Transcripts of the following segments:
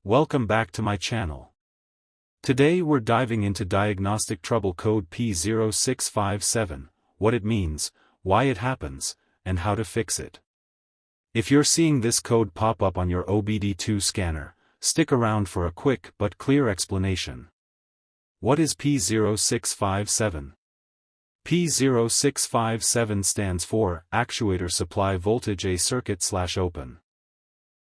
Welcome back to my channel. Today we're diving into diagnostic trouble code P0657, what it means, why it happens, and how to fix it. If you're seeing this code pop up on your OBD2 scanner, stick around for a quick but clear explanation. What is P0657? P0657 stands for Actuator Supply Voltage A Circuit/Open.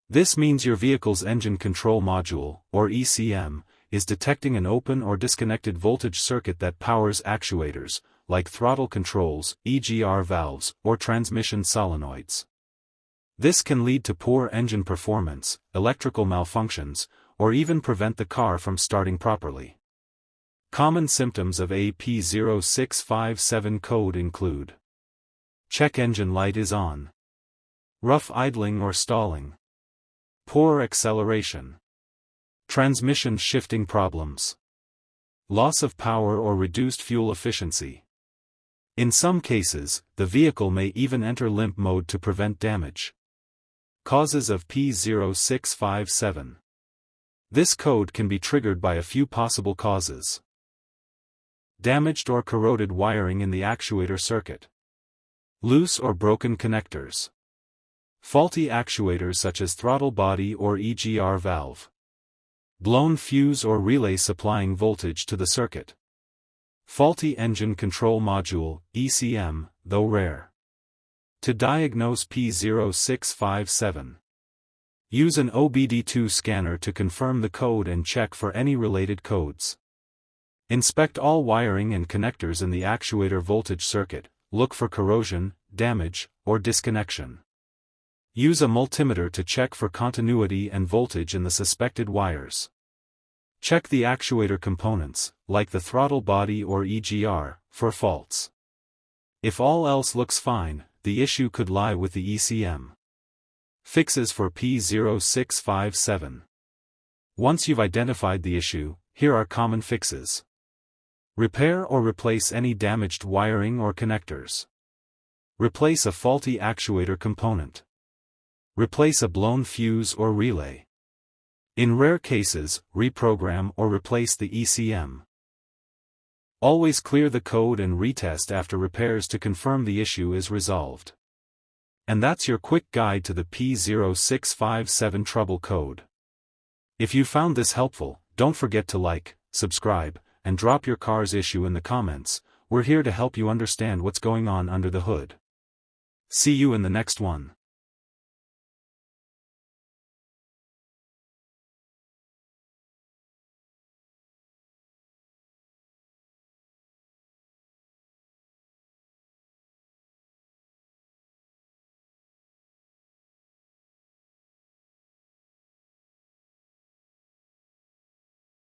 This means your vehicle's engine control module, or ECM, is detecting an open or disconnected voltage circuit that powers actuators, like throttle controls, EGR valves, or transmission solenoids. This can lead to poor engine performance, electrical malfunctions, or even prevent the car from starting properly. Common symptoms of a P0657 code include: check engine light is on, rough idling or stalling, poor acceleration, transmission shifting problems, loss of power or reduced fuel efficiency. In some cases, the vehicle may even enter limp mode to prevent damage. Causes of P0657. This code can be triggered by a few possible causes. Damaged or corroded wiring in the actuator circuit. Loose or broken connectors. Faulty actuators such as throttle body or EGR valve. Blown fuse or relay supplying voltage to the circuit. Faulty engine control module, ECM, though rare. To diagnose P0657. Use an OBD2 scanner to confirm the code and check for any related codes. Inspect all wiring and connectors in the actuator voltage circuit, look for corrosion, damage, or disconnection. Use a multimeter to check for continuity and voltage in the suspected wires. Check the actuator components, like the throttle body or EGR, for faults. If all else looks fine, the issue could lie with the ECM. Fixes for P0657. Once you've identified the issue, here are common fixes. Repair or replace any damaged wiring or connectors. Replace a faulty actuator component. Replace a blown fuse or relay. In rare cases, reprogram or replace the ECM. Always clear the code and retest after repairs to confirm the issue is resolved. And that's your quick guide to the P0657 trouble code. If you found this helpful, don't forget to like, subscribe, and drop your car's issue in the comments. We're here to help you understand what's going on under the hood. See you in the next one.